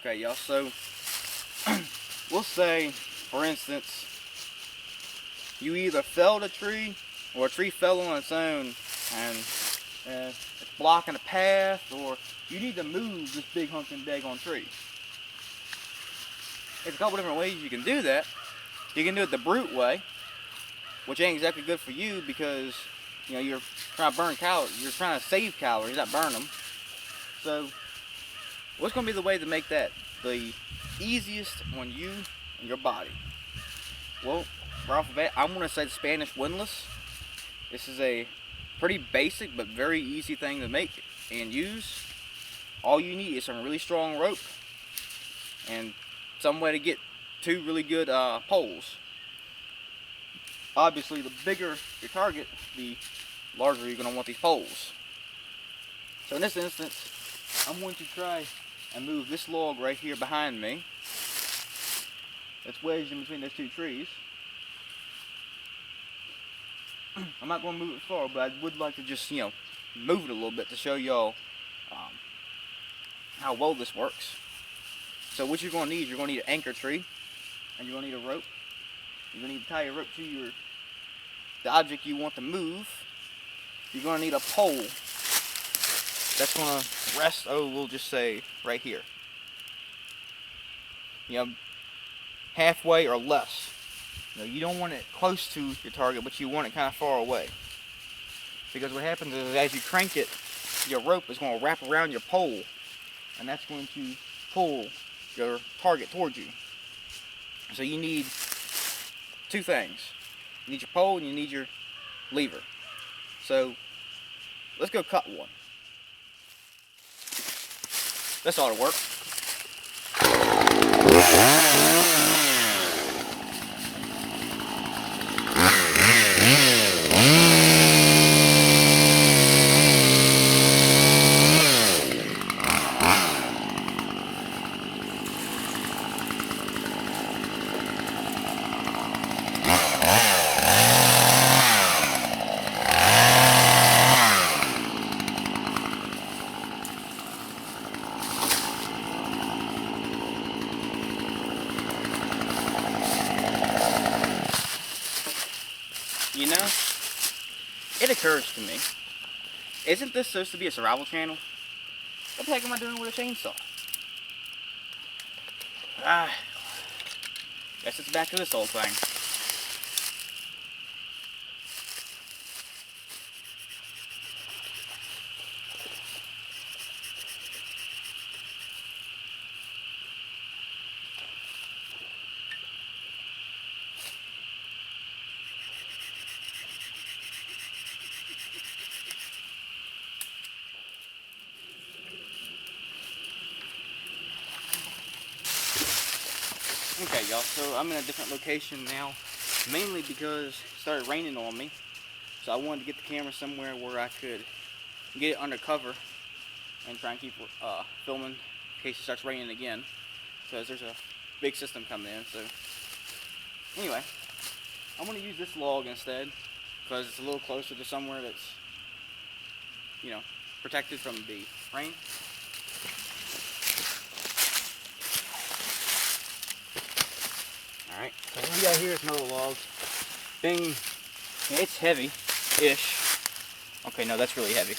Okay, y'all, so we'll say, for instance, you either felled a tree or a tree fell on its own and it's blocking a path, or you need to move this big hunkin' daggone tree. There's a couple different ways you can do that. You can do it the brute way, which ain't exactly good for you because you're trying to burn calories. You're trying to save calories, not burn them. So what's going to be the way to make that the easiest on you and your body? Well, right off the bat, I'm going to say the Spanish windlass. This is a pretty basic but very easy thing to make and use. All you need is some really strong rope and some way to get two really good poles. Obviously, the bigger your target, the larger you're going to want these poles. So in this instance, I'm going to try and move this log right here behind me. It's wedged in between those two trees. I'm not going to move it far, but I would like to just, move it a little bit to show y'all how well this works. So what you're going to need, you're going to need an anchor tree, and you're going to need a rope. You're going to need to tie your rope to the object you want to move. You're going to need a pole that's going to rest, we'll just say right here. Halfway or less. You don't want it close to your target, but you want it kind of far away. Because what happens is as you crank it, your rope is going to wrap around your pole, and that's going to pull your target towards you. So you need two things. You need your pole and you need your lever. So let's go cut one. This ought to work. It occurs to me, isn't this supposed to be a survival channel? What the heck am I doing with a chainsaw? Guess it's back to this old thing. Okay, y'all, so I'm in a different location now, mainly because it started raining on me. So I wanted to get the camera somewhere where I could get it under cover and try and keep filming in case it starts raining again, because there's a big system coming in. So anyway, I'm going to use this log instead because it's a little closer to somewhere that's, protected from the rain. Alright, so what we got here is another log. Thing, it's heavy-ish. Okay, no, that's really heavy.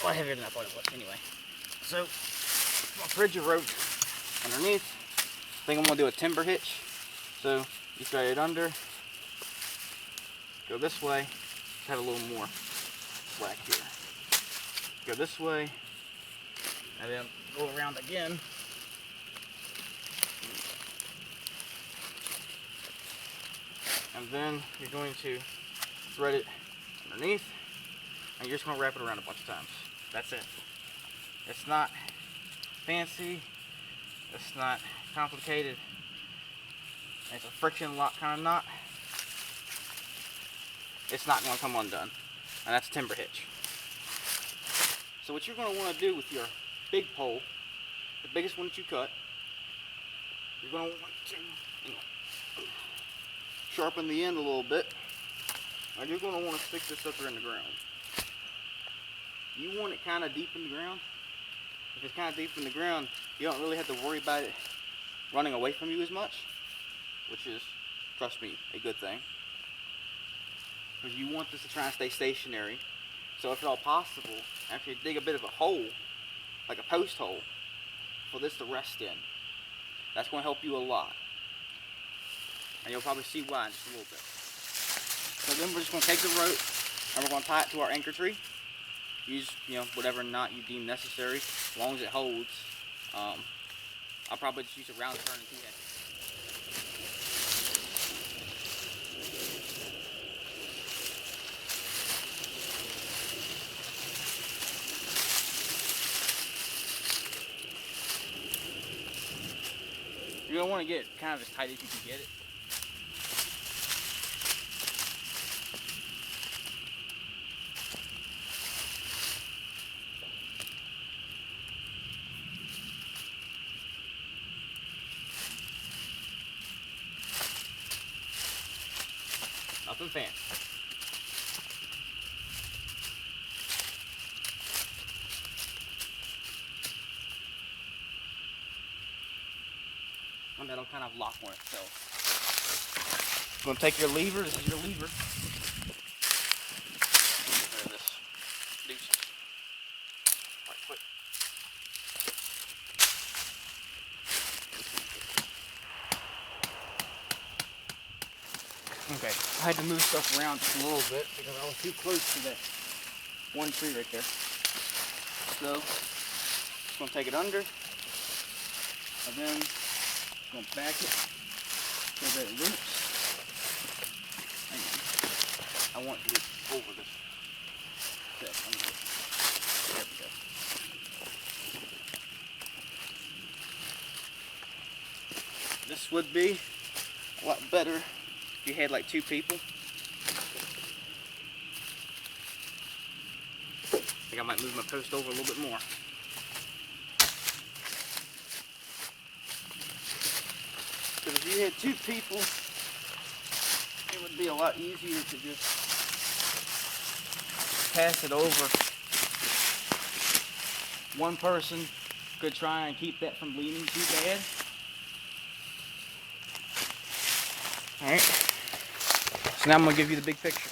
A lot heavier than I thought it was, anyway. So, my bridge of rope underneath. I think I'm going to do a timber hitch. So, you thread it under, go this way, have a little more slack here. Go this way, and then go around again. And then you're going to thread it underneath, and you're just going to wrap it around a bunch of times. That's it. It's not fancy. It's not complicated. It's a friction lock kind of knot. It's not going to come undone. And that's a timber hitch. So what you're going to want to do with your big pole, the biggest one that you cut, you're going to want to sharpen the end a little bit, and you're going to want to stick this sucker in the ground. You want it kind of deep in the ground, if it's kind of deep in the ground, you don't really have to worry about it running away from you as much, which is, trust me, a good thing. Because you want this to try and stay stationary. So if at all possible, actually dig a bit of a hole, like a post hole, for this to rest in. That's going to help you a lot. And you'll probably see why in just a little bit. So then we're just going to take the rope and we're going to tie it to our anchor tree. Use, whatever knot you deem necessary, as long as it holds. I'll probably just use a round turn and do that. You're going to want to get it kind of as tight as you can get it. Nothing fancy. And that'll kind of lock on itself. You're going to take your lever. This is your lever. Get rid of this nuisance. Right, quick. Okay, I had to move stuff around just a little bit because I was too close to that one tree right there. So, just going to take it under, and then going to back it so that it loops. Hang on. I want to get over this. There we go. This would be a lot better if you had like 2 people. I think I might move my post over a little bit more. Because if you had 2 people, it would be a lot easier to just pass it over. One person could try and keep that from bleeding too bad. Alright, so now I'm going to give you the big picture.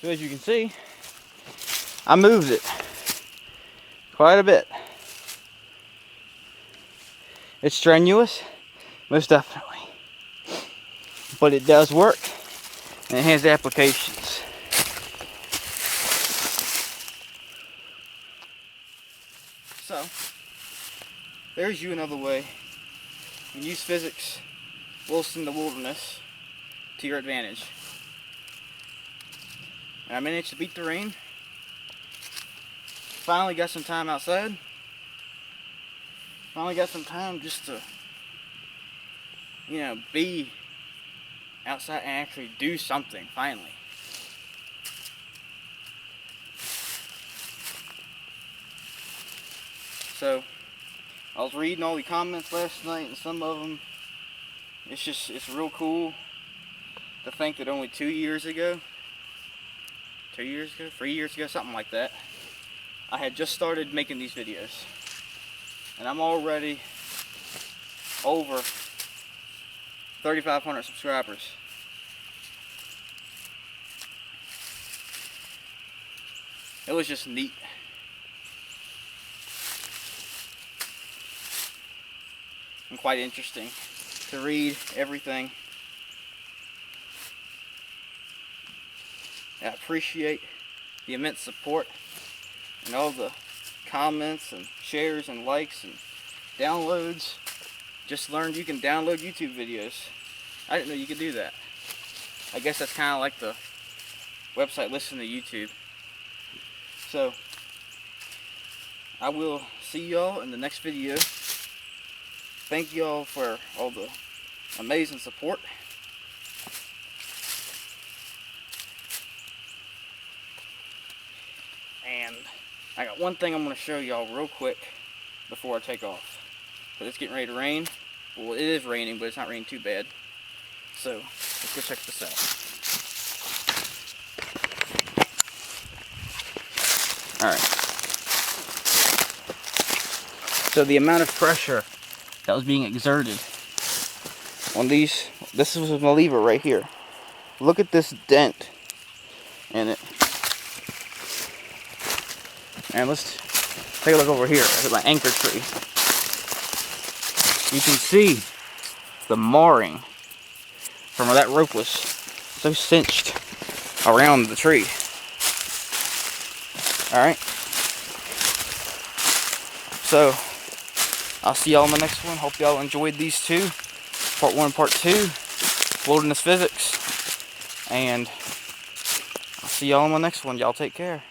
So as you can see, I moved it quite a bit. It's strenuous, most definitely. but it does work, and it has applications. So, there's you another way. You can use physics whilst in the wilderness to your advantage. And I managed to beat the rain. Finally got some time outside. Finally got some time just to, you know, be outside and actually do something, finally. So, I was reading all the comments last night, and some of them, it's real cool to think that only 3 years ago, something like that, I had just started making these videos. And I'm already over 3,500 subscribers. It was just neat. And quite interesting to read everything. I appreciate the immense support and all the comments and shares and likes and downloads. Just learned you can download YouTube videos. I didn't know you could do that. I guess that's kind of like the website Listen to YouTube. So, I will see y'all in the next video. Thank y'all for all the amazing support. And I got one thing I'm going to show y'all real quick before I take off. But it's getting ready to rain. Well, it is raining, but it's not raining too bad. So, let's go check this out. Alright. So the amount of pressure that was being exerted on these, this was my lever right here. Look at this dent in it. And let's take a look over here at my anchor tree. You can see the marring from where that rope was so cinched around the tree. Alright. So, I'll see y'all in the next one. Hope y'all enjoyed these two. Part 1 and Part 2. Wilderness Physics. And I'll see y'all in the next one. Y'all take care.